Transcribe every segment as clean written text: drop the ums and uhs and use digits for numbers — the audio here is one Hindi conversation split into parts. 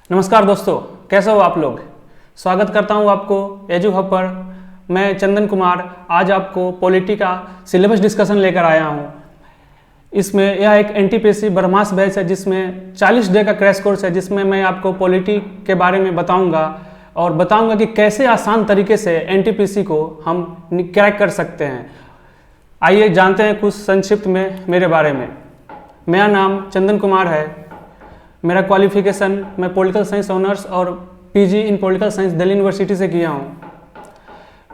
नमस्कार दोस्तों, कैसे हो आप लोग। स्वागत करता हूं आपको एजू हब पर। मैं चंदन कुमार आज आपको पॉलिटी का सिलेबस डिस्कशन लेकर आया हूं। इसमें यह एक एनटीपीसी ब्रह्मास्त्र बैच है जिसमें 40 डे का क्रैश कोर्स है, जिसमें मैं आपको पॉलिटी के बारे में बताऊंगा और बताऊंगा कि कैसे आसान तरीके से एनटीपीसी को हम क्रैक कर सकते हैं। आइए जानते हैं कुछ संक्षिप्त में मेरे बारे में। मेरा नाम चंदन कुमार है। मेरा क्वालिफिकेशन मैं पॉलिटिकल साइंस ऑनर्स और पीजी इन पॉलिटिकल साइंस दिल्ली यूनिवर्सिटी से किया हूँ।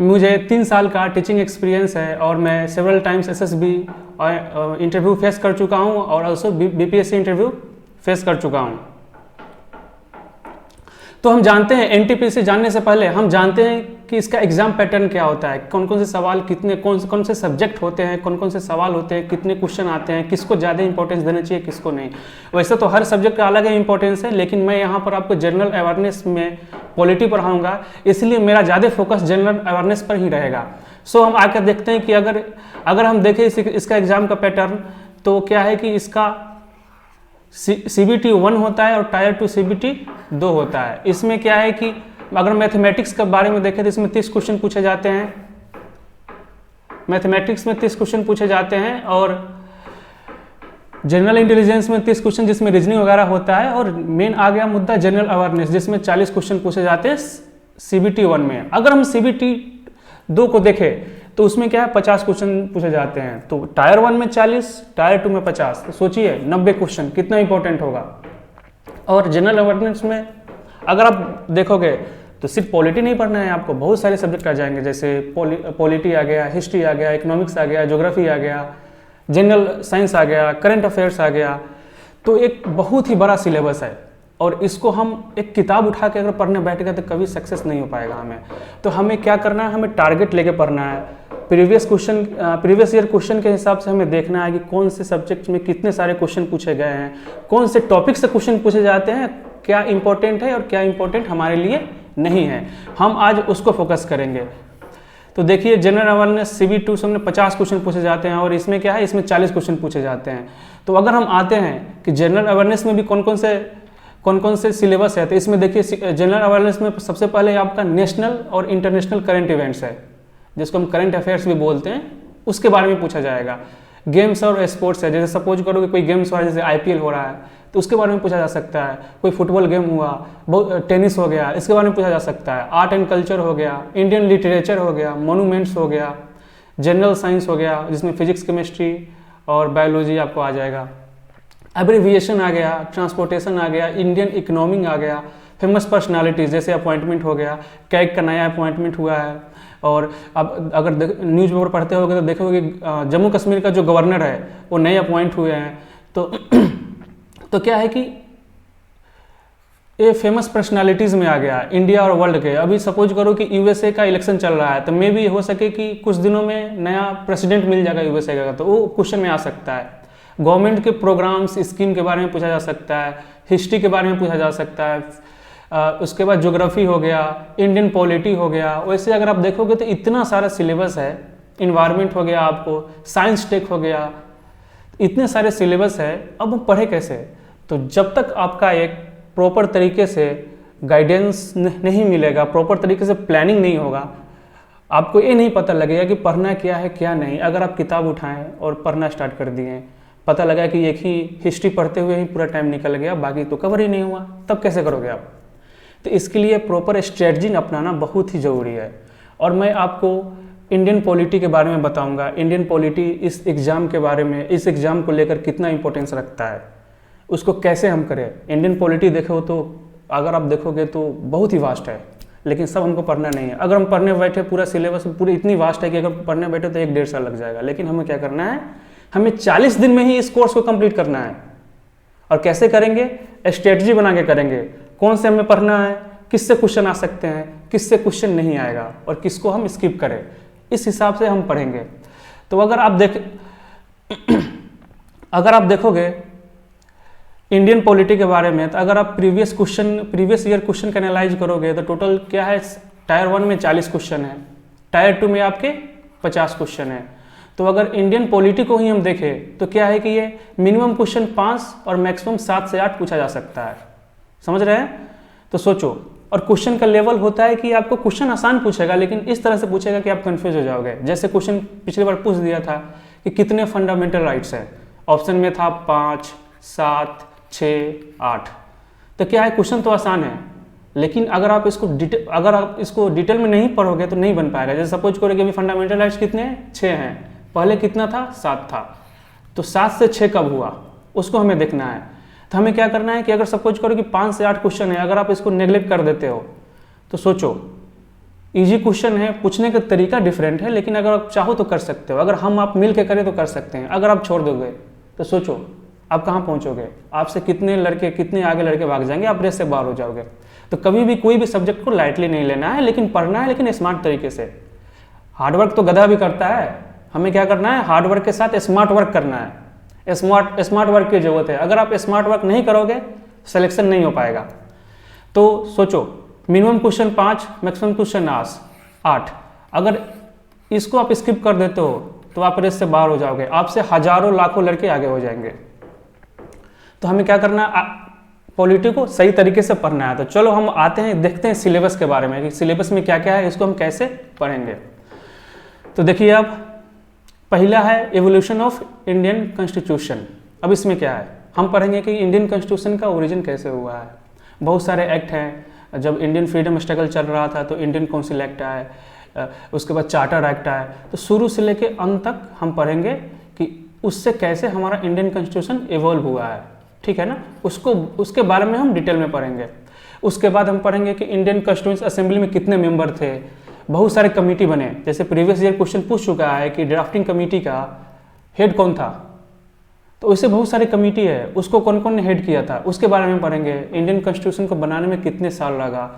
मुझे 3 साल का टीचिंग एक्सपीरियंस है और मैं several times SSB interview face कर चुका हूँ और ऑल्सो बीपीएससी इंटरव्यू फेस कर चुका हूँ। तो हम जानते हैं एनटीपीसी जानने से पहले हम जानते हैं कि इसका एग्जाम पैटर्न क्या होता है, कौन कौन से सवाल कितने कौन से सब्जेक्ट होते हैं, कौन कौन से सवाल होते हैं, कितने क्वेश्चन आते हैं, किसको ज़्यादा इंपॉर्टेंस देना चाहिए किसको नहीं। वैसे तो हर सब्जेक्ट का अलग ही इंपॉर्टेंस है, लेकिन मैं यहाँ पर आपको जनरल अवेयरनेस में पॉलिटी पढ़ाऊँगा, इसलिए मेरा ज़्यादा फोकस जनरल अवेयरनेस पर ही रहेगा। सो हम आकर देखते हैं कि अगर हम देखें इसका एग्ज़ाम का पैटर्न, तो क्या है कि इसका CBT 1 होता है और टायर 2 CBT 2 होता है। इसमें क्या है कि अगर मैथमेटिक्स के बारे में देखें तो इसमें 30 क्वेश्चन पूछे जाते हैं। मैथमेटिक्स में 30 क्वेश्चन पूछे जाते हैं और जनरल इंटेलिजेंस में 30 क्वेश्चन जिसमें रीजनिंग वगैरह होता है। और मेन आ गया मुद्दा जनरल अवेयरनेस, जिसमें 40 क्वेश्चन पूछे जाते हैं CBT 1 में। अगर हम CBT 2 को देखें तो उसमें क्या है 50 क्वेश्चन पूछे जाते हैं। तो टायर 1 में 40, टायर 2 में 50, तो सोचिए 90 क्वेश्चन कितना इंपॉर्टेंट होगा। और जनरल अवेयरनेस में अगर आप देखोगे तो सिर्फ पॉलिटी नहीं पढ़ना है आपको, बहुत सारे सब्जेक्ट आ जाएंगे, जैसे पॉलिटी आ गया, हिस्ट्री आ गया, इकोनॉमिक्स आ गया, ज्योग्राफी आ गया, जनरल साइंस आ गया, करंट अफेयर्स आ गया। तो एक बहुत ही बड़ा सिलेबस है और इसको हम एक किताब उठा के अगर पढ़ने बैठ गए तो कभी सक्सेस नहीं हो पाएगा हमें। तो हमें क्या करना है, हमें टारगेट लेके पढ़ना है। प्रीवियस ईयर क्वेश्चन के हिसाब से हमें देखना है कि कौन से सब्जेक्ट में कितने सारे क्वेश्चन पूछे गए हैं, कौन से टॉपिक से क्वेश्चन पूछे जाते हैं, क्या इंपॉर्टेंट है और क्या इंपॉर्टेंट हमारे लिए नहीं है। हम आज उसको फोकस करेंगे। तो देखिए जनरल अवेयरनेस CBT में 50 क्वेश्चन पूछे जाते हैं और इसमें क्या है, इसमें 40 क्वेश्चन पूछे जाते हैं। तो अगर हम आते हैं कि जनरल अवेयरनेस में भी कौन कौन से सिलेबस है, तो इसमें देखिए जनरल अवेयरनेस में सबसे पहले आपका नेशनल और इंटरनेशनल करंट इवेंट्स है, जिसको हम करंट अफेयर्स भी बोलते हैं, उसके बारे में पूछा जाएगा। गेम्स और स्पोर्ट्स है, जैसे सपोज करो कि कोई गेम्स हो रहा है, जैसे IPL हो रहा है तो उसके बारे में पूछा जा सकता है। कोई फुटबॉल गेम हुआ, टेनिस हो गया, इसके बारे में पूछा जा सकता है। आर्ट एंड कल्चर हो गया, इंडियन लिटरेचर हो गया, मोनूमेंट्स हो गया, जनरल साइंस हो गया जिसमें फिजिक्स, केमिस्ट्री और बायोलॉजी आपको आ जाएगा। एब्रीविएशन आ गया, ट्रांसपोर्टेशन आ गया, इंडियन इकोनॉमी आ गया, फेमस पर्सनालिटीज़ जैसे अपॉइंटमेंट हो गया, कैग का नया अपॉइंटमेंट हुआ है। और अब अगर न्यूज़ पेपर पढ़ते होगे तो देखोगे कि जम्मू कश्मीर का जो गवर्नर है वो नए अपॉइंट हुए हैं। तो क्या है कि ये फेमस पर्सनालिटीज़ में आ गया इंडिया और वर्ल्ड के। अभी सपोज करो कि USA का इलेक्शन चल रहा है, तो मे भी हो सके कि कुछ दिनों में नया प्रेसिडेंट मिल जाएगा USA का, तो वो क्वेश्चन में आ सकता है। गवर्नमेंट के प्रोग्राम्स स्कीम के बारे में पूछा जा सकता है, हिस्ट्री के बारे में पूछा जा सकता है। उसके बाद ज्योग्राफी हो गया, इंडियन पॉलिटी हो गया। वैसे अगर आप देखोगे तो इतना सारा सिलेबस है। इन्वायरमेंट हो गया, आपको साइंस टेक हो गया, इतने सारे सिलेबस है। अब हम पढ़े कैसे? तो जब तक आपका एक प्रॉपर तरीके से गाइडेंस नहीं मिलेगा, प्रॉपर तरीके से प्लानिंग नहीं होगा, आपको ये नहीं पता लगेगा कि पढ़ना क्या है क्या नहीं। अगर आप किताब उठाएं और पढ़ना स्टार्ट कर दिए, पता लगा कि एक ही हिस्ट्री पढ़ते हुए ही पूरा टाइम निकल गया, बाकी तो कवर ही नहीं हुआ, तब कैसे करोगे आप? तो इसके लिए प्रॉपर स्ट्रेटजी अपनाना बहुत ही ज़रूरी है। और मैं आपको इंडियन पॉलिटी के बारे में बताऊंगा। इंडियन पॉलिटी इस एग्ज़ाम के बारे में, इस एग्ज़ाम को लेकर कितना इंपॉर्टेंस रखता है, उसको कैसे हम करें। इंडियन पॉलिटी देखो तो अगर आप देखोगे तो बहुत ही वास्ट है, लेकिन सब हमको पढ़ना नहीं है। अगर हम पढ़ने बैठे पूरा सिलेबस पूरी इतनी वास्ट है कि अगर पढ़ने बैठे तो 1-1.5 साल लग जाएगा। लेकिन हमें क्या करना है, हमें 40 दिन में ही इस कोर्स को कंप्लीट करना है। और कैसे करेंगे? स्ट्रेटजी बना के करेंगे। कौन से हमें पढ़ना है, किससे क्वेश्चन आ सकते हैं, किससे क्वेश्चन नहीं आएगा और किसको हम स्किप करें, इस हिसाब से हम पढ़ेंगे। तो अगर आप देखोगे इंडियन पॉलिटी के बारे में, तो अगर आप प्रीवियस ईयर क्वेश्चन का एनालाइज करोगे तो टोटल क्या है, टायर 1 में 40 क्वेश्चन है, टायर 2 में आपके 50 क्वेश्चन है। तो अगर इंडियन पॉलिटी को ही हम देखें तो क्या है कि ये मिनिमम क्वेश्चन 5 और मैक्सिमम 7 से 8 पूछा जा सकता है। समझ रहे हैं? तो सोचो, और क्वेश्चन का लेवल होता है कि आपको क्वेश्चन आसान पूछेगा लेकिन इस तरह से पूछेगा कि आप कंफ्यूज हो जाओगे। जैसे क्वेश्चन पिछली बार पूछ दिया था कि कितने फंडामेंटल राइट्स हैं, ऑप्शन में था 5, 7, 6, 8। तो क्या है, क्वेश्चन तो आसान है लेकिन अगर आप इसको डिटेल में नहीं पढ़ोगे तो नहीं बन पाएगा। जैसे सपोज करो कि अभी फंडामेंटल राइट्स कितने हैं, 6 हैं, पहले कितना था, 7 था, तो 7 से 6 कब हुआ उसको हमें देखना है। तो हमें क्या करना है कि अगर सपोज करो कि 5 से 8 क्वेश्चन है, अगर आप इसको नेग्लेक्ट कर देते हो तो सोचो, इजी क्वेश्चन है, पूछने का तरीका डिफरेंट है, लेकिन अगर आप चाहो तो कर सकते हो। अगर हम आप मिल के करें तो कर सकते हैं। अगर आप छोड़ दोगे तो सोचो आप कहाँ पहुँचोगे, आपसे कितने आगे लड़के भाग जाएंगे, आप रेस से बाहर हो जाओगे। तो कभी भी कोई भी सब्जेक्ट को लाइटली नहीं लेना है, लेकिन पढ़ना है, लेकिन स्मार्ट तरीके से। हार्डवर्क तो गधा भी करता है, हमें क्या करना है, हार्डवर्क के साथ स्मार्ट वर्क करना है। स्मार्ट वर्क की जरूरत है। अगर आप स्मार्ट वर्क नहीं करोगे सिलेक्शन नहीं हो पाएगा। तो सोचो, मिनिमम क्वेश्चन 5, मैक्सिमम क्वेश्चन 8। अगर इसको आप स्किप कर देते हो तो आप रेस से बाहर हो जाओगे, आपसे हजारों लाखों लड़के आगे हो जाएंगे। तो हमें क्या करना है, पॉलिटी को सही तरीके से पढ़ना है। तो चलो हम आते हैं, देखते हैं सिलेबस के बारे में कि सिलेबस में क्या क्या है, इसको हम कैसे पढ़ेंगे। तो देखिए, अब पहला है एवोल्यूशन ऑफ इंडियन कॉन्स्टिट्यूशन। अब इसमें क्या है, हम पढ़ेंगे कि इंडियन कॉन्स्टिट्यूशन का ओरिजिन कैसे हुआ है। बहुत सारे एक्ट हैं, जब इंडियन फ्रीडम स्ट्रगल चल रहा था तो इंडियन काउंसिल एक्ट आए, उसके बाद चार्टर एक्ट आए। तो शुरू से लेके अंत तक हम पढ़ेंगे कि उससे कैसे हमारा इंडियन कॉन्स्टिट्यूशन इवॉल्व हुआ है, ठीक है ना। उसके बारे में हम डिटेल में पढ़ेंगे। उसके बाद हम पढ़ेंगे कि इंडियन कॉन्स्टिट्यूएंट असेंबली में कितने मेंबर थे, बहुत सारे कमेटी बने। जैसे प्रीवियस ईयर क्वेश्चन पूछ चुका है कि ड्राफ्टिंग कमेटी का हेड कौन था, तो उससे बहुत सारी कमेटी है, उसको कौन कौन ने हेड किया था, उसके बारे में पढ़ेंगे। इंडियन कॉन्स्टिट्यूशन को बनाने में कितने साल लगा।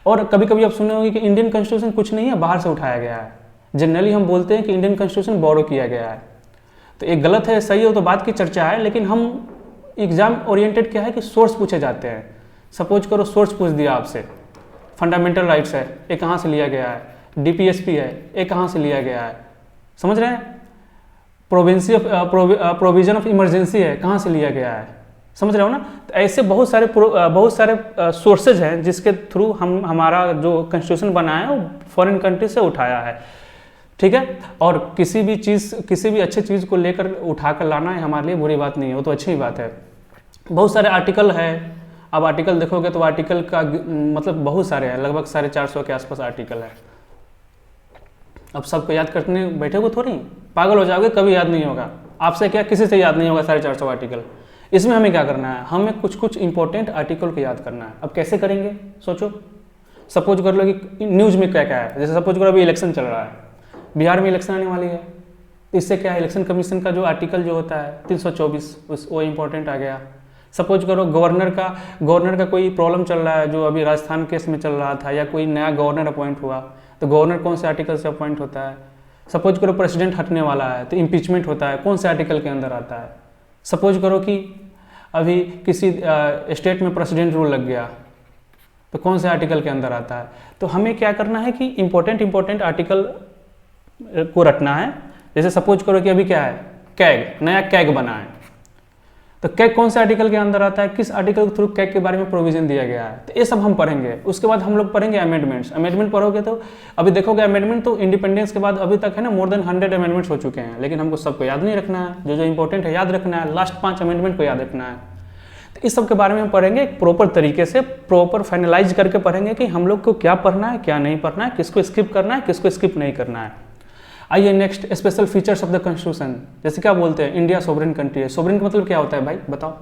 और कभी कभी आप सुने होंगे कि इंडियन कॉन्स्टिट्यूशन कुछ नहीं है, बाहर से उठाया गया है। जनरली हम बोलते हैं कि इंडियन कॉन्स्टिट्यूशन बोरो किया गया है, तो एक गलत है सही हो तो बात की चर्चा है, लेकिन हम एग्जाम ओरिएंटेड क्या है कि सोर्स पूछे जाते हैं। सपोज करो सोर्स पूछ दिया आपसे, फंडामेंटल राइट्स है, ये कहाँ से लिया गया है, डीपीएसपी है, ये कहाँ से लिया गया है, समझ रहे हैं, प्रोविजन ऑफ इमरजेंसी है, कहाँ से लिया गया है, समझ रहे हो ना। तो ऐसे बहुत सारे सोर्सेज हैं जिसके थ्रू हमारा जो कॉन्स्टिट्यूशन बना है वो फॉरेन कंट्री से उठाया है, ठीक है। और किसी भी अच्छे चीज़ को लेकर उठा कर लाना है हमारे लिए बुरी बात नहीं है, वो तो अच्छी ही बात है। बहुत सारे आर्टिकल है, अब आर्टिकल देखोगे तो आर्टिकल का मतलब बहुत सारे हैं, लगभग 450 के आसपास आर्टिकल है। अब सबको याद करने बैठोगे थोड़ी, पागल हो जाओगे, कभी याद नहीं होगा आपसे, क्या किसी से याद नहीं होगा 450 आर्टिकल। इसमें हमें क्या करना है, हमें कुछ इंपॉर्टेंट आर्टिकल को याद करना है। अब कैसे करेंगे, सोचो। सपोज कर लो कि न्यूज़ में क्या क्या है, जैसे सपोज करो अभी इलेक्शन चल रहा है, बिहार में इलेक्शन आने वाली है, तो इससे क्या है, इलेक्शन कमीशन का जो आर्टिकल जो होता है 324 वो इम्पोर्टेंट आ गया। सपोज करो गवर्नर का कोई प्रॉब्लम चल रहा है, जो अभी राजस्थान केस में चल रहा था, या कोई नया गवर्नर अपॉइंट हुआ, तो गवर्नर कौन से आर्टिकल से अपॉइंट होता है। सपोज करो प्रेसिडेंट हटने वाला है तो इम्पीचमेंट होता है, कौन से आर्टिकल के अंदर आता है। सपोज करो कि अभी किसी स्टेट में प्रेसिडेंट रूल लग गया तो कौन से आर्टिकल के अंदर आता है। तो हमें क्या करना है कि इंपॉर्टेंट आर्टिकल को रखना है। जैसे सपोज करो कि अभी क्या है, कैग, नया कैग बना है, तो कैग कौन से आर्टिकल के अंदर आता है, किस आर्टिकल के थ्रू कैग के बारे में प्रोविजन दिया गया है, तो ये सब हम पढ़ेंगे। उसके बाद हम लोग पढ़ेंगे अमेंडमेंट्स। अमेंडमेंट पढ़ोगे तो अभी देखोगे अमेंडमेंट तो इंडिपेंडेंस के बाद अभी तक है ना मोर देन 100 अमेंडमेंट्स हो चुके हैं, लेकिन हमको सबको याद नहीं रखना है, जो इंपॉर्टेंट है याद रखना है, लास्ट 5 अमेंडमेंट को याद रखना है। तो इस सब के बारे में हम पढ़ेंगे प्रॉपर तरीके से, प्रॉपर फाइनलाइज करके पढ़ेंगे कि हम लोग को क्या पढ़ना है, क्या नहीं पढ़ना है, किसको स्किप करना है, किसको स्किप नहीं करना है। आइए next, special features of the constitution. जैसे क्या बोलते हैं, इंडिया सोवरेन कंट्री है। सोवरेन का मतलब क्या होता है भाई बताओ।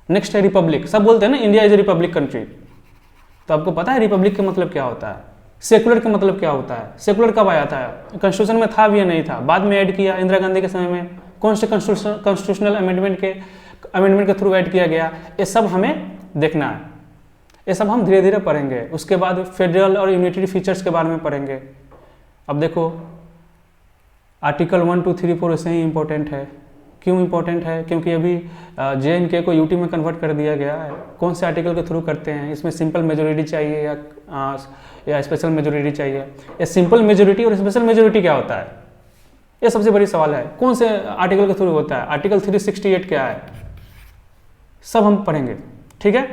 नेक्स्ट है रिपब्लिक। सब बोलते हैं ना India is a Republic country, तो आपको पता है रिपब्लिक का मतलब क्या होता है। सेकुलर का मतलब क्या होता है, सेकुलर कब आया था, कॉन्स्टिट्यूशन में था भी या नहीं था, बाद में ऐड किया इंदिरा गांधी के समय में, कौन से कॉन्स्टिट्यूशनल अमेंडमेंट के थ्रू ऐड किया गया, ये सब हमें देखना है। ये सब हम धीरे धीरे पढ़ेंगे। उसके बाद फेडरल और यूनिटरी फीचर्स के बारे में पढ़ेंगे। अब देखो आर्टिकल 1, 2, 3, 4 ऐसे ही इंपॉर्टेंट है। क्यों इंपॉर्टेंट है, क्योंकि अभी JNK को यूटी में कन्वर्ट कर दिया गया है। कौन से आर्टिकल के थ्रू करते हैं, इसमें सिंपल मेजोरिटी चाहिए या स्पेशल मेजोरिटी चाहिए, या सिंपल मेजोरिटी और स्पेशल मेजोरिटी क्या होता है, ये सबसे बड़ी सवाल है। कौन से आर्टिकल के थ्रू होता है, आर्टिकल 368 क्या है, सब हम पढ़ेंगे, ठीक है।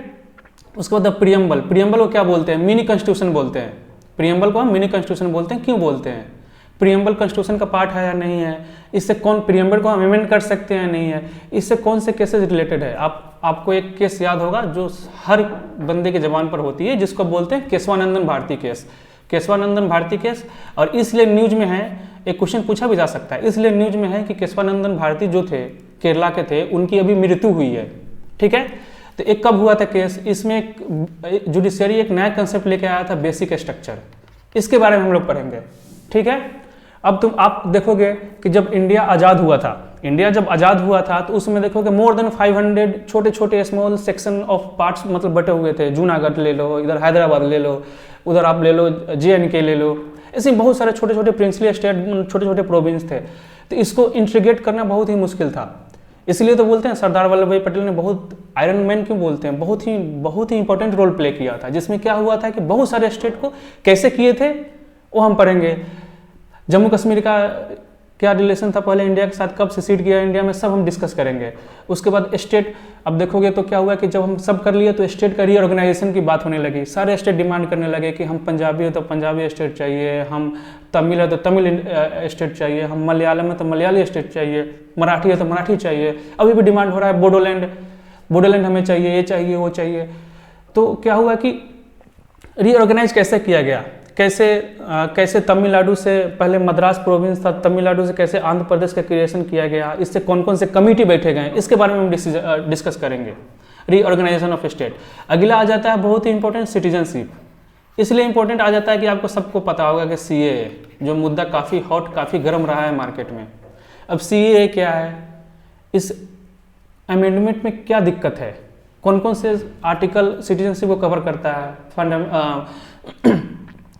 उसके बाद प्रियम्बल, प्रियम्बल को क्या बोलते हैं? मिनी कॉन्स्टिट्यूशन बोलते हैं। प्रियम्बल को हम मिनी कॉन्स्टिट्यूशन बोलते हैं। क्यों बोलते हैं? प्रियम्बल कॉन्स्टिट्यूशन का पार्ट है या नहीं है, इससे कौन प्रियम्बल को अमेंडमेंट कर सकते हैं या नहीं है, इससे कौन से केसेस रिलेटेड है। आपको एक केस याद होगा जो हर बंदे के जबान पर होती है, जिसको बोलते हैं केशवानंदन भारती केस। केशवानंदन भारती केस, और इसलिए न्यूज में है, एक क्वेश्चन पूछा भी जा सकता है, इसलिए न्यूज में है कि केशवानंदन भारती जो थे, केरला के थे, उनकी अभी मृत्यु हुई है। ठीक है, तो एक कब हुआ था केस, इसमें एक जुडिशियरी एक नया कंसेप्ट लेके आया था, बेसिक स्ट्रक्चर। इसके बारे में हम लोग पढ़ेंगे। ठीक है, अब आप देखोगे कि जब इंडिया आज़ाद हुआ था, इंडिया जब आज़ाद हुआ था तो उसमें देखोगे मोर देन 500 छोटे छोटे स्मॉल सेक्शन ऑफ पार्ट्स मतलब बटे हुए थे। जूनागढ़ ले लो, इधर हैदराबाद ले लो, उधर आप ले लो JNK ले लो, ऐसे बहुत सारे छोटे छोटे प्रिंसली स्टेट, छोटे छोटे प्रोविंस थे। तो इसको इंटीग्रेट करना बहुत ही मुश्किल था। इसलिए तो बोलते हैं सरदार वल्लभ भाई पटेल ने बहुत आयरन मैन क्यों बोलते हैं, बहुत ही इंपॉर्टेंट रोल प्ले किया था, जिसमें क्या हुआ था कि बहुत सारे स्टेट को कैसे किए थे वो हम पढ़ेंगे। जम्मू कश्मीर का क्या रिलेशन था पहले इंडिया के साथ, कब सेसीड किया इंडिया में, सब हम डिस्कस करेंगे। उसके बाद स्टेट, अब देखोगे तो क्या हुआ कि जब हम सब कर लिए तो स्टेट का रीऑर्गेनाइजेशन की बात होने लगी। सारे स्टेट डिमांड करने लगे कि हम पंजाबी है तो पंजाबी स्टेट चाहिए, हम तमिल है तो तमिल स्टेट चाहिए, हम मलयालम है तो मलयाली स्टेट चाहिए, मराठी है तो मराठी चाहिए। अभी भी डिमांड हो रहा है बोडोलैंड हमें चाहिए, ये चाहिए वो चाहिए। तो क्या हुआ कि रीऑर्गेनाइज कैसे किया गया, कैसे तमिलनाडु से पहले मद्रास प्रोविंस था, तमिलनाडु से कैसे आंध्र प्रदेश का क्रिएशन किया गया, इससे कौन कौन से कमेटी बैठे गए, इसके बारे में हम डिस्कस करेंगे। Reorganisation of state. अगला आ जाता है बहुत ही इंपॉर्टेंट, सिटीजनशिप। इसलिए इंपॉर्टेंट आ जाता है कि आपको सबको पता होगा कि CAA, जो मुद्दा काफ़ी हॉट, काफ़ी गर्म रहा है मार्केट में। अब CAA क्या है, इस अमेंडमेंट में क्या दिक्कत है, कौन कौन से आर्टिकल सिटीजनशिप को कवर करता है,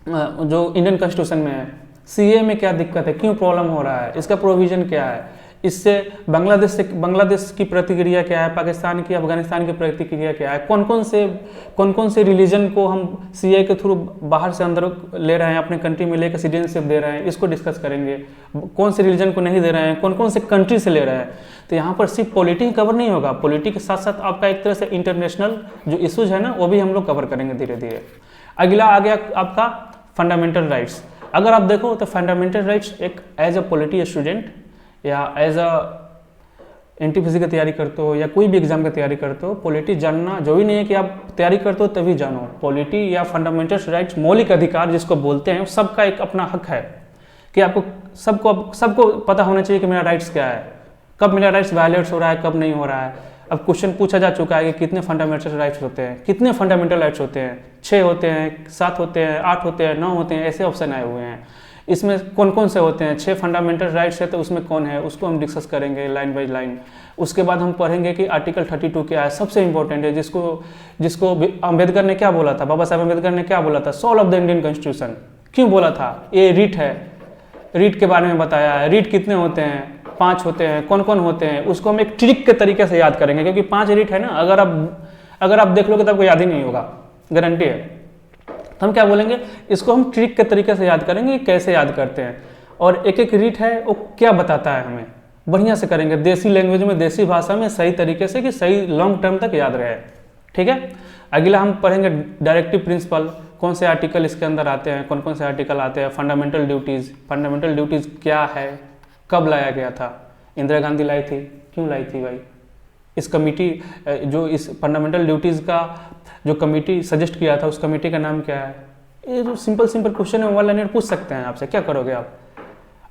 जो इंडियन कॉन्स्टिट्यूशन में है। CAA में क्या दिक्कत है, क्यों प्रॉब्लम हो रहा है, इसका प्रोविजन क्या है, इससे बांग्लादेश की प्रतिक्रिया क्या है, पाकिस्तान की, अफगानिस्तान की प्रतिक्रिया क्या है, कौन कौन से रिलीजन को हम CAA के थ्रू बाहर से अंदर ले रहे हैं, अपने कंट्री में लेकर सिटीजनशिप दे रहे हैं, इसको डिस्कस करेंगे। कौन से रिलीजन को नहीं दे रहे हैं, कौन कौन से कंट्री से ले रहे हैं। तो यहाँ पर सिर्फ पॉलिटी कवर नहीं होगा, पॉलिटी के साथ साथ आपका एक तरह से इंटरनेशनल जो इशूज है ना, वो भी हम लोग कवर करेंगे धीरे धीरे। अगला आ गया आपका फंडामेंटल राइट्स। अगर आप देखो तो फंडामेंटल राइट्स एक एज अ पॉलिटी स्टूडेंट या एज अ NTPC की तैयारी करते हो या कोई भी एग्जाम की तैयारी करते हो, पॉलिटी जानना जो ही नहीं है कि आप तैयारी करते हो तभी जानो। पॉलिटी या फंडामेंटल राइट्स, मौलिक अधिकार जिसको बोलते हैं, सबका एक अपना हक है कि आपको सबको पता होना चाहिए कि मेरा राइट्स क्या है, कब मेरा राइट्स वायलेट्स हो रहा है, कब नहीं हो रहा है। अब क्वेश्चन पूछा जा चुका है कि कितने फंडामेंटल राइट्स होते हैं, कितने फंडामेंटल राइट्स होते हैं, 6 होते हैं, 7 होते हैं, 8 होते हैं, 9 होते हैं, ऐसे ऑप्शन आए हुए हैं। इसमें कौन कौन से होते हैं, 6 फंडामेंटल राइट्स है तो उसमें कौन है, उसको हम डिस्कस करेंगे लाइन बाय लाइन। उसके बाद हम पढ़ेंगे कि आर्टिकल 32 क्या है, सबसे इंपॉर्टेंट है, जिसको अम्बेडकर ने क्या बोला था, बाबा साहब अम्बेडकर ने क्या बोला था, soul of the Indian constitution. क्यों बोला था? ये रीट है, रीट के बारे में बताया है। रीट कितने होते हैं? 5 होते हैं। कौन कौन होते हैं उसको हम एक ट्रिक के तरीके से याद करेंगे, क्योंकि 5 रीट है ना, अगर आप देख लोगे तो आपको याद ही नहीं होगा, गारंटी है। तो हम क्या बोलेंगे, इसको हम ट्रिक के तरीके से याद करेंगे, कैसे याद करते हैं, और एक एक रीट है वो क्या बताता है हमें, बढ़िया से करेंगे, देसी लैंग्वेज में, देसी भाषा में, सही तरीके से, कि सही लॉन्ग टर्म तक याद रहे। ठीक है। अगला हम पढ़ेंगे डायरेक्टिव प्रिंसिपल, कौन से आर्टिकल इसके अंदर आते हैं, कौन कौन से आर्टिकल आते हैं। फंडामेंटल ड्यूटीज़, फंडामेंटल ड्यूटीज़ क्या है, कब लाया गया था, इंदिरा गांधी लाई थी, क्यों लाई थी भाई। इस कमेटी, जो इस फंडामेंटल ड्यूटीज़ का जो कमेटी सजेस्ट किया था, उस कमेटी का नाम क्या है। ये जो सिंपल क्वेश्चन है, वन लाइनर पूछ सकते हैं आपसे, क्या करोगे आप।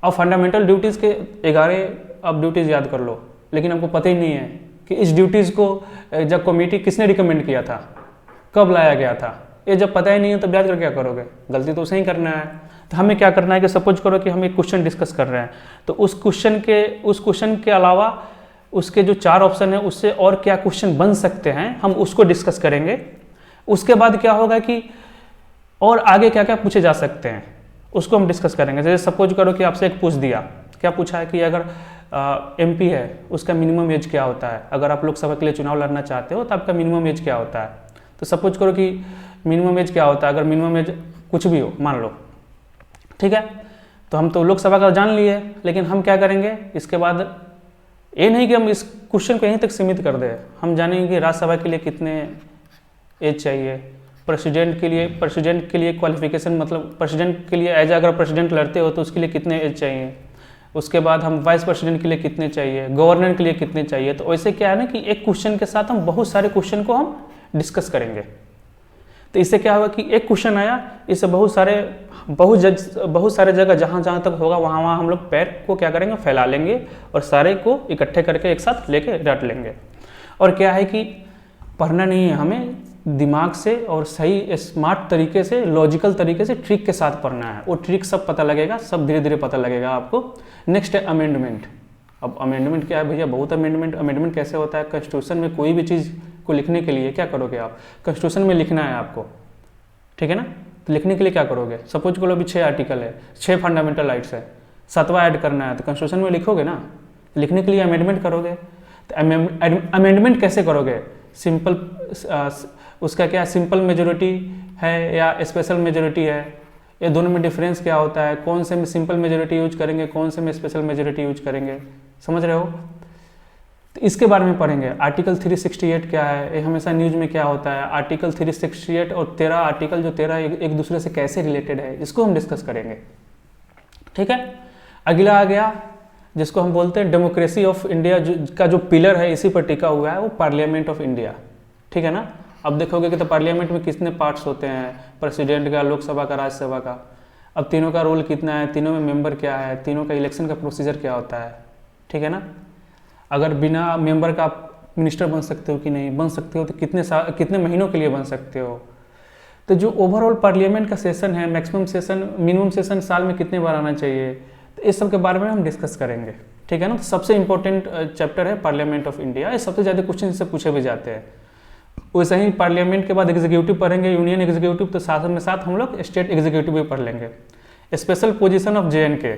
अब फंडामेंटल ड्यूटीज़ के 11 आप ड्यूटीज़ याद कर लो, लेकिन आपको पता ही नहीं है कि इस ड्यूटीज़ को जब कमेटी किसने रिकमेंड किया था, कब लाया गया था। ये जब पता ही नहीं है तो याद कर क्या करोगे, गलती तो उसे ही करना है। तो हमें क्या करना है कि सपोज करो कि हम एक क्वेश्चन डिस्कस कर रहे हैं, तो उस क्वेश्चन के अलावा उसके जो 4 ऑप्शन है उससे और क्या क्वेश्चन बन सकते हैं, हम उसको डिस्कस करेंगे। उसके बाद क्या होगा कि और आगे क्या क्या पूछे जा सकते हैं उसको हम डिस्कस करेंगे। जैसे सपोज करो कि आपसे एक पूछ दिया, क्या पूछा है कि अगर MP है उसका मिनिमम एज क्या होता है, अगर आप लोकसभा के लिए चुनाव लड़ना चाहते हो तो आपका मिनिमम एज क्या होता है। तो सपोज करो कि मिनिमम एज क्या होता है, अगर मिनिमम एज कुछ भी हो मान लो, ठीक है। तो हम तो लोकसभा का जान लिए, लेकिन हम क्या करेंगे इसके बाद, ये नहीं कि हम इस क्वेश्चन को यहीं तक सीमित कर दें, हम जानेंगे कि राज्यसभा के लिए एज चाहिए। प्रेसिडेंट के लिए क्वालिफिकेशन, मतलब प्रेसिडेंट के लिए एज अगर प्रेसिडेंट लड़ते हो तो उसके लिए कितने एज चाहिए। उसके बाद हम वाइस प्रेसिडेंट के लिए कितने चाहिए, गवर्नर के लिए कितने चाहिए। तो वैसे क्या है ना कि एक क्वेश्चन के साथ हम बहुत सारे क्वेश्चन को हम डिस्कस करेंगे। तो इससे क्या होगा कि एक क्वेश्चन आया, इससे बहुत सारे जगह जहाँ तक होगा वहाँ हम लोग पैर को क्या करेंगे, फैला लेंगे और सारे को इकट्ठे करके एक साथ लेके रट लेंगे। और क्या है कि पढ़ना नहीं है, हमें दिमाग से और सही स्मार्ट तरीके से, लॉजिकल तरीके से, ट्रिक के साथ पढ़ना है। वो ट्रिक सब पता लगेगा, सब धीरे धीरे पता लगेगा आपको। नेक्स्ट है अमेंडमेंट। अब अमेंडमेंट क्या है भैया, बहुत अमेंडमेंट कैसे होता है। कॉन्स्टिट्यूशन में कोई भी चीज़ को लिखने के लिए क्या करोगे आप, कॉन्स्टिट्यूशन में लिखना है आपको, ठीक है ना। तो लिखने के लिए क्या करोगे, सपोज करो अभी 6 आर्टिकल है, 6 फंडामेंटल राइट्स है, 7वां ऐड करना है, तो कॉन्स्टिट्यूशन में लिखोगे ना। लिखने के लिए अमेंडमेंट करोगे। तो अमेंडमेंट कैसे करोगे, सिंपल, उसका क्या सिंपल मेजोरिटी है या स्पेशल मेजोरिटी है, ये दोनों में डिफरेंस क्या होता है, कौन से में सिंपल मेजोरिटी यूज करेंगे, कौन से में स्पेशल मेजोरिटी यूज करेंगे, समझ रहे हो। तो इसके बारे में पढ़ेंगे। आर्टिकल 368 क्या है, ये हमेशा न्यूज में क्या होता है। आर्टिकल 368 और 13 आर्टिकल जो 13 एक दूसरे से कैसे रिलेटेड है, इसको हम डिस्कस करेंगे, ठीक है। अगला आ गया जिसको हम बोलते हैं डेमोक्रेसी ऑफ इंडिया, का जो पिलर है इसी पर टिका हुआ है, वो पार्लियामेंट ऑफ इंडिया, ठीक है ना। अब देखोगे कि तो पार्लियामेंट में कितने पार्ट्स होते हैं, प्रेसिडेंट का, लोकसभा का, राज्यसभा का। अब तीनों का रोल कितना है, तीनों में मेंबर क्या है, तीनों का इलेक्शन का प्रोसीजर क्या होता है, ठीक है ना। अगर बिना मेंबर का आप मिनिस्टर बन सकते हो कि नहीं बन सकते हो, तो कितने महीनों के लिए बन सकते हो। तो जो ओवरऑल पार्लियामेंट का सेशन है, मैक्सिमम सेशन, मिनिमम सेशन साल में कितने बार आना चाहिए, तो इस सब के बारे में हम डिस्कस करेंगे, ठीक है ना। तो सबसे इंपॉर्टेंट चैप्टर है पार्लियामेंट ऑफ इंडिया, ये सबसे ज़्यादा क्वेश्चन इससे पूछे भी जाते हैं। वैसे ही पार्लियामेंट के बाद एग्जीक्यूटिव पढ़ेंगे, यूनियन एग्जीक्यूटिव, तो साथ में साथ हम लोग स्टेट एग्जीक्यूटिव भी पढ़ लेंगे। स्पेशल पोजीशन ऑफ JNK,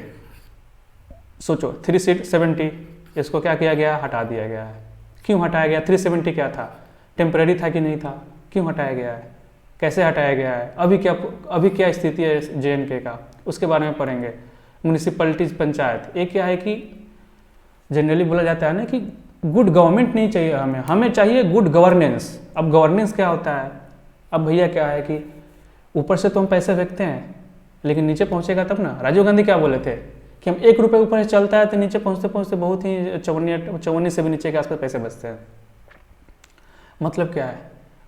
सोचो 370, इसको क्या किया गया, हटा दिया गया है। क्यों हटाया गया, 370 क्या था, टेम्परेरी था कि नहीं था, क्यों हटाया गया है, कैसे हटाया गया है, अभी क्या स्थिति है JNK का, उसके बारे में पढ़ेंगे। म्यूनिसिपैलिटीज, पंचायत, ये क्या है कि जनरली बोला जाता है ना कि गुड गवर्नमेंट नहीं चाहिए हमें चाहिए गुड गवर्नेंस। अब गवर्नेंस क्या होता है, अब भैया क्या है कि ऊपर से तो हम पैसे फेंकते हैं लेकिन नीचे पहुंचेगा तब ना। राजीव गांधी क्या बोले थे कि हम 1 रुपये ऊपर से चलता है तो नीचे पहुंचते पहुंचते बहुत ही 54 से भी नीचे के आसपास पैसे बचते हैं। मतलब क्या है,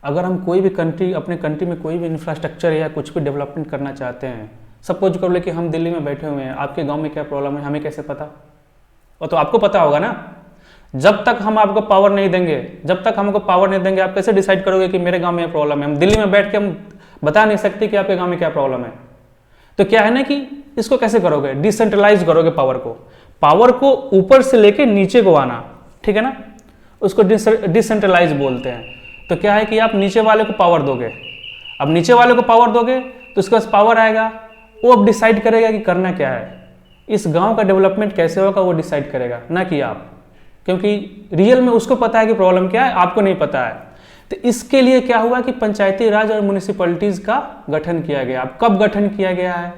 अगर हम कोई भी कंट्री, अपने कंट्री में कोई भी इंफ्रास्ट्रक्चर या कुछ भी डेवलपमेंट करना चाहते हैं, सपोज कर ले कि हम दिल्ली में बैठे हुए हैं, आपके गाँव में क्या प्रॉब्लम है हमें कैसे पता, वो तो आपको पता होगा ना। जब तक हम आपको पावर नहीं देंगे, आप कैसे डिसाइड करोगे कि मेरे गांव में प्रॉब्लम है। हम दिल्ली में बैठ के हम बता नहीं सकते कि आपके गांव में क्या प्रॉब्लम है। तो क्या है ना कि इसको कैसे करोगे, डिसेंट्रलाइज करोगे पावर को ऊपर से लेके नीचे को आना, ठीक है ना, उसको डिसेंट्रलाइज बोलते हैं। तो क्या है कि आप नीचे वाले को पावर दोगे, अब नीचे वाले को पावर दोगे तो उसके पास पावर आएगा, वो अब डिसाइड करेगा कि करना क्या है, इस गांव का डेवलपमेंट कैसे होगा वो डिसाइड करेगा, ना कि आप, क्योंकि रियल में उसको पता है कि प्रॉब्लम क्या है, आपको नहीं पता है। तो इसके लिए क्या हुआ कि पंचायती राज और म्यूनिसिपैलिटीज का गठन किया गया। अब कब गठन किया गया है,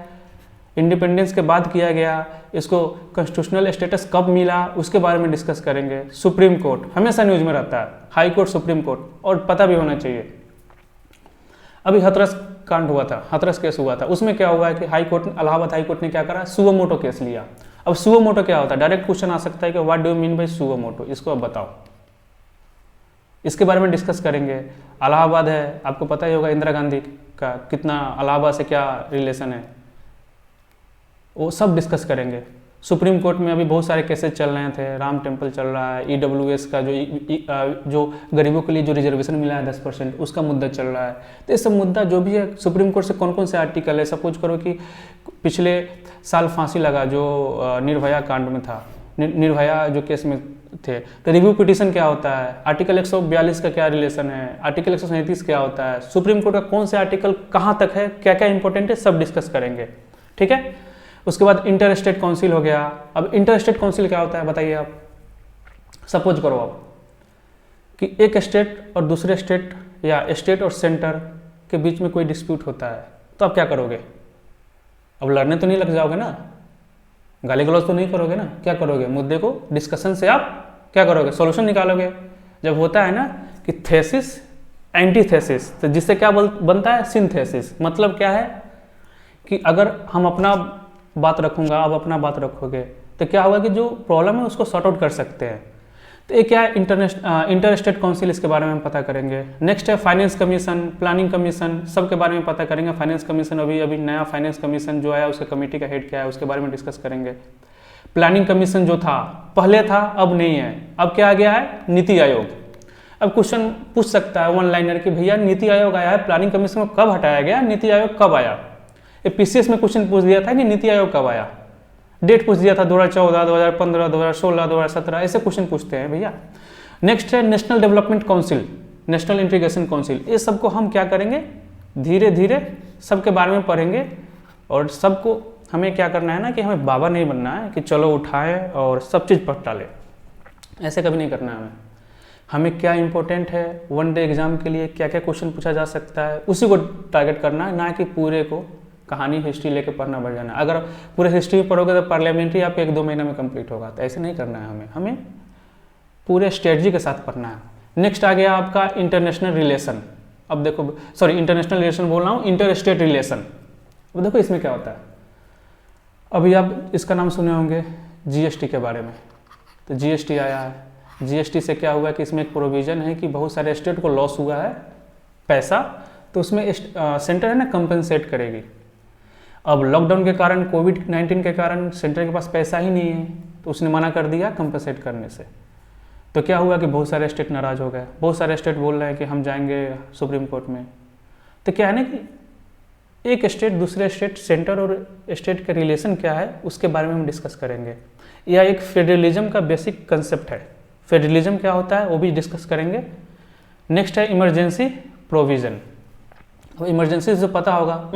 इंडिपेंडेंस के बाद किया गया। इसको कॉन्स्टिट्यूशनल स्टेटस कब मिला उसके बारे में डिस्कस करेंगे। सुप्रीम कोर्ट हमेशा न्यूज में रहता है, हाई कोर्ट, सुप्रीम कोर्ट, और पता भी होना चाहिए। अभी हाथरस कांड हुआ था, हाथरस केस हुआ था, उसमें क्या हुआ है कि high court, Allahabad high court ने क्या करा, सुओ मोटो केस लिया। अब सुओ मोटो क्या होता है, डायरेक्ट क्वेश्चन आ सकता है कि what do you mean by suo motu, इसको अब बताओ। इसके बारे में डिस्कस करेंगे। इलाहाबाद है, आपको पता ही होगा इंदिरा गांधी का कितना इलाहाबाद से क्या रिलेशन है, वो सब डिस्कस करेंगे। सुप्रीम कोर्ट में अभी बहुत सारे केसेस चल रहे थे, राम टेम्पल चल रहा है, EWS का जो गरीबों के लिए जो रिजर्वेशन मिला है 10%, उसका मुद्दा चल रहा है। तो ये सब मुद्दा जो भी है, सुप्रीम कोर्ट से कौन कौन से आर्टिकल है, सपोज करो कि पिछले साल फांसी लगा जो निर्भया कांड में था, निर्भया जो केस में थे, तो रिव्यू पिटीशन क्या होता है, आर्टिकल 142 का क्या रिलेशन है, आर्टिकल 137 क्या होता है, सुप्रीम कोर्ट का कौन से आर्टिकल कहाँ तक है, क्या क्या इंपॉर्टेंट है, सब डिस्कस करेंगे, ठीक है। उसके बाद इंटर स्टेट काउंसिल हो गया। अब इंटर स्टेट काउंसिल क्या होता है बताइए आप। सपोज करो आप कि एक स्टेट और दूसरे स्टेट या स्टेट और सेंटर के बीच में कोई डिस्प्यूट होता है, तो आप क्या करोगे, अब लड़ने तो नहीं लग जाओगे ना, गाली गलौज तो नहीं करोगे ना, क्या करोगे, मुद्दे को डिस्कशन से आप क्या करोगे, सॉल्यूशन निकालोगे। जब होता है ना कि थेसिस एंटीथेसिस, तो जिससे क्या बनता है, सिंथेसिस। मतलब क्या है कि अगर हम अपना बात रखूंगा, आप अपना बात रखोगे, तो क्या होगा कि जो प्रॉब्लम है उसको सॉर्ट आउट कर सकते हैं। तो ये क्या है, इंटर स्टेट काउंसिल, इसके बारे में हम पता करेंगे। नेक्स्ट है फाइनेंस कमीशन, प्लानिंग कमीशन, सब के बारे में पता करेंगे। फाइनेंस कमीशन, अभी नया फाइनेंस कमीशन जो आया उसके कमेटी का हेड क्या है उसके बारे में डिस्कस करेंगे। प्लानिंग कमीशन जो था पहले था, अब नहीं है, अब क्या आ गया है, नीति आयोग। अब क्वेश्चन पूछ सकता है वन लाइनर कि भैया नीति आयोग आया है, प्लानिंग कमीशन को कब हटाया गया, नीति आयोग कब आया। ये पीसीएस में क्वेश्चन पूछ दिया था कि नीति आयोग कब आया, डेट पूछ दिया था 2014, 2015, 2016, 2017, ऐसे क्वेश्चन पूछते हैं भैया। नेक्स्ट है national development council, national integration council. ये सबको हम क्या करेंगे, धीरे धीरे सबके बारे में पढ़ेंगे। और सबको हमें क्या करना है ना कि हमें बाबा नहीं बनना है कि चलो उठाएं और सब चीज़ पढ़ डालें, ऐसे कभी नहीं करना है। हमें क्या इंपॉर्टेंट है, वन डे एग्जाम के लिए क्या क्या क्वेश्चन पूछा जा सकता है, उसी को टारगेट करना है, ना कि पूरे को कहानी हिस्ट्री लेके पढ़ना बढ़ जाना। अगर पूरे हिस्ट्री पढ़ोगे तो पार्लियामेंट्री आपको 1-2 महीना में कंप्लीट होगा, तो ऐसे नहीं करना है हमें पूरे स्ट्रेटजी के साथ पढ़ना है। नेक्स्ट आ गया आपका इंटरनेशनल रिलेशन। अब देखो, सॉरी इंटरनेशनल रिलेशन बोल रहा हूँ, इंटर स्टेट रिलेशन। अब देखो इसमें क्या होता है, अभी आप इसका नाम सुने होंगे जीएसटी के बारे में। तो जीएसटी आया है, जीएसटी से क्या हुआ कि इसमें एक प्रोविज़न है कि बहुत सारे स्टेट को लॉस हुआ है पैसा, तो उसमें सेंटर है ना कंपनसेट करेगी। अब लॉकडाउन के कारण, कोविड-19 के कारण सेंटर के पास पैसा ही नहीं है, तो उसने मना कर दिया कंपनसेट करने से। तो क्या हुआ कि बहुत सारे स्टेट नाराज़ हो गए, बहुत सारे स्टेट बोल रहे हैं कि हम जाएंगे सुप्रीम कोर्ट में। तो क्या है ना कि एक स्टेट दूसरे स्टेट, सेंटर और स्टेट का रिलेशन क्या है उसके बारे में हम डिस्कस करेंगे। यह एक फेडरलिज्म का बेसिक कंसेप्ट है, फेडरलिज्म क्या होता है वो भी डिस्कस करेंगे। नेक्स्ट है इमरजेंसी प्रोविज़न। अब इमरजेंसी जो पता होगा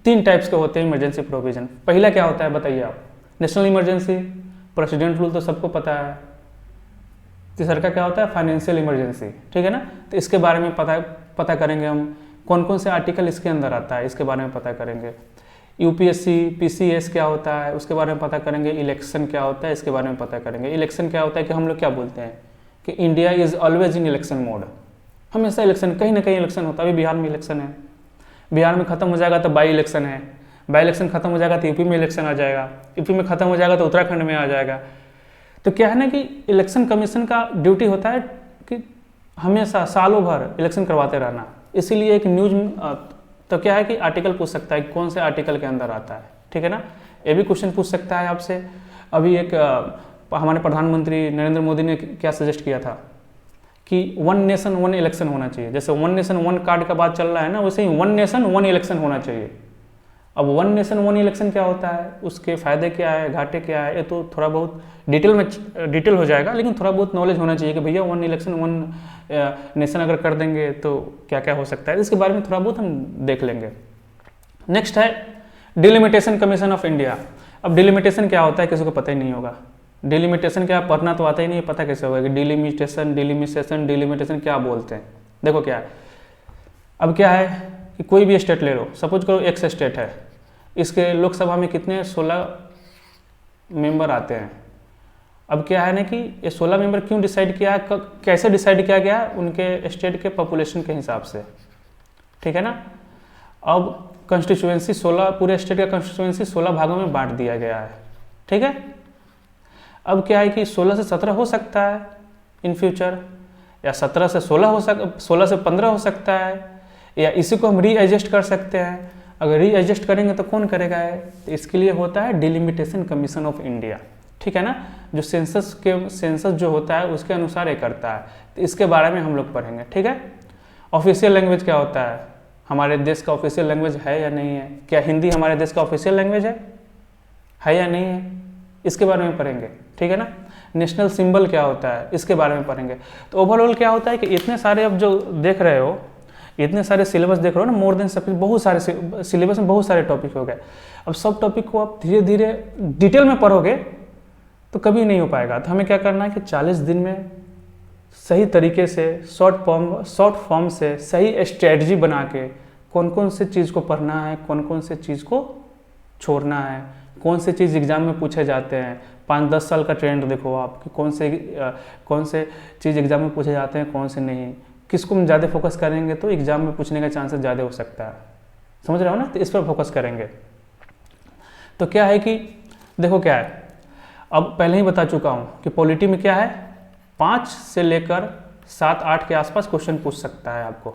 3 टाइप्स के होते हैं इमरजेंसी प्रोविज़न। पहला क्या होता है बताइए आप, नेशनल इमरजेंसी, प्रेसिडेंट रूल तो सबको पता है। तीसरा का क्या होता है, फाइनेंशियल इमरजेंसी, ठीक है ना। तो इसके बारे में पता करेंगे हम, कौन कौन से आर्टिकल इसके अंदर आता है इसके बारे में पता करेंगे। यूपीएससी पीसीएस क्या होता है उसके बारे में पता करेंगे। इलेक्शन क्या होता है इसके बारे में पता करेंगे। इलेक्शन क्या होता है कि हम लोग क्या बोलते हैं कि India is always in election mode, हमेशा इलेक्शन, कहीं ना कहीं इलेक्शन होता है। अभी बिहार में इलेक्शन है, बिहार में खत्म हो जाएगा तो बाई इलेक्शन है, बाई इलेक्शन खत्म हो जाएगा तो यूपी में इलेक्शन आ जाएगा, यूपी में खत्म हो जाएगा तो उत्तराखंड में आ जाएगा। तो क्या है ना कि इलेक्शन कमीशन का ड्यूटी होता है कि हमेशा सालों भर इलेक्शन करवाते रहना। इसीलिए एक न्यूज तो क्या है कि आर्टिकल पूछ सकता है कौन से आर्टिकल के अंदर आता है, ठीक है ना। ये भी क्वेश्चन पूछ सकता है आपसे। अभी एक हमारे प्रधानमंत्री नरेंद्र मोदी ने क्या सजेस्ट किया था कि 1 नेशन 1 इलेक्शन होना चाहिए। जैसे 1 नेशन 1 कार्ड का बात चल रहा है ना, वैसे ही 1 नेशन 1 इलेक्शन होना चाहिए। अब 1 नेशन 1 इलेक्शन क्या होता है, उसके फ़ायदे क्या है, घाटे क्या है, ये तो थोड़ा बहुत डिटेल हो जाएगा, लेकिन थोड़ा बहुत नॉलेज होना चाहिए कि भैया 1 इलेक्शन 1 नेशन अगर कर देंगे तो क्या क्या हो सकता है, इसके बारे में थोड़ा बहुत हम देख लेंगे। नेक्स्ट है डिलिमिटेशन कमीशन ऑफ इंडिया। अब डिलिमिटेशन क्या होता है किसी को पता ही नहीं होगा। डिलिमिटेशन क्या, पढ़ना तो आता ही नहीं, पता कैसे होगा कि डिलिमिटेशन क्या बोलते हैं। देखो क्या है, अब क्या है कि कोई भी स्टेट ले लो, सपोज करो एक स्टेट है, इसके लोकसभा में कितने 16 मेंबर आते हैं। अब क्या है ना कि ये 16 मेंबर क्यों डिसाइड किया है, कैसे डिसाइड किया गया है, उनके स्टेट के पॉपुलेशन के हिसाब से, ठीक है ना। अब कॉन्स्टिट्यूएंसी 16, पूरे स्टेट का कॉन्स्टिट्यूएंसी 16 भागों में बांट दिया गया है, ठीक है। अब क्या है कि 16 से 17 हो सकता है इन फ्यूचर, या 17 से 16 से 15 हो सकता है, या इसी को हम रीएडजस्ट कर सकते हैं। अगर रीएडजस्ट करेंगे तो कौन करेगा है, तो इसके लिए होता है डिलिमिटेशन कमीशन ऑफ इंडिया, ठीक है ना, जो सेंसस जो होता है उसके अनुसार ये करता है। तो इसके बारे में हम लोग पढ़ेंगे, ठीक है। ऑफिशियल लैंग्वेज क्या होता है, हमारे देश का ऑफिशियल लैंग्वेज है या नहीं है, क्या हिंदी हमारे देश का ऑफिशियल लैंग्वेज है या नहीं है, इसके बारे में पढ़ेंगे, ठीक है ना। नेशनल सिंबल क्या होता है इसके बारे में पढ़ेंगे। तो ओवरऑल क्या होता है कि इतने सारे अब जो देख रहे हो, इतने सारे सिलेबस देख रहे हो ना, मोर देन सब, बहुत सारे सिलेबस में बहुत सारे टॉपिक हो गए। अब सब टॉपिक को आप धीरे धीरे डिटेल में पढ़ोगे तो कभी नहीं हो पाएगा। तो हमें क्या करना है कि 40 दिन में सही तरीके से शॉर्ट फॉर्म से सही स्ट्रेटजी बना के कौन कौन से चीज़ को पढ़ना है, कौन कौन से चीज़ को छोड़ना है, कौन से चीज़ एग्ज़ाम में पूछे जाते हैं। 5-10 साल का ट्रेंड देखो आप कि कौन से चीज़ एग्ज़ाम में पूछे जाते हैं, कौन से नहीं, किसको हम ज़्यादा फोकस करेंगे तो एग्जाम में पूछने का चांसेस ज़्यादा हो सकता है, समझ रहे हो ना, तो इस पर फोकस करेंगे। तो क्या है कि देखो क्या है, अब पहले ही बता चुका हूँ कि पॉलिटी में क्या है 5 से लेकर 7-8 के आसपास क्वेश्चन पूछ सकता है आपको,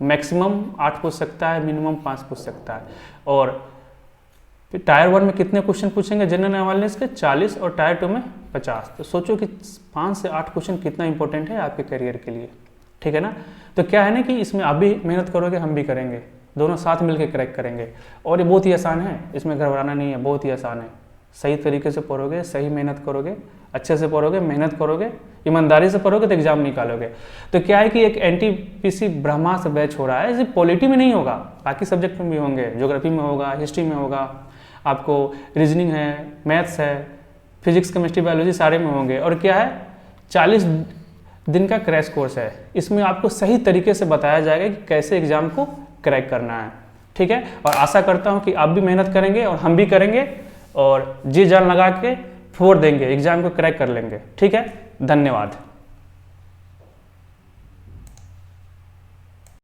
मैक्सिमम 8 पूछ सकता है, मिनिमम 5 पूछ सकता है। और टायर 1 में कितने क्वेश्चन पूछेंगे जनरल अवेयरनेस के 40 और टायर 2 में 50। तो सोचो कि 5 से 8 क्वेश्चन कितना इंपॉर्टेंट है आपके करियर के लिए, ठीक है ना। तो क्या है ना कि इसमें आप भी मेहनत करोगे, हम भी करेंगे, दोनों साथ मिलकर क्रैक करेंगे। और ये बहुत ही आसान है, इसमें घबराना नहीं है, बहुत ही आसान है। सही तरीके से पढ़ोगे, सही मेहनत करोगे, अच्छे से पढ़ोगे, मेहनत करोगे, ईमानदारी से पढ़ोगे तो एग्जाम निकालोगे। तो क्या है कि एक NTPC ब्रह्मास्त्र बैच हो रहा है, सिर्फ पॉलिटी में नहीं होगा, बाकी सब्जेक्ट में भी होंगे, ज्योग्राफी में होगा, हिस्ट्री में होगा, आपको रीजनिंग है, मैथ्स है, फिजिक्स, केमिस्ट्री, बायोलॉजी सारे में होंगे। और क्या है 40 दिन का क्रैश कोर्स है, इसमें आपको सही तरीके से बताया जाएगा कि कैसे एग्जाम को क्रैक करना है, ठीक है। और आशा करता हूँ कि आप भी मेहनत करेंगे और हम भी करेंगे और जी जान लगा के फोड़ देंगे, एग्जाम को क्रैक कर लेंगे, ठीक है। धन्यवाद।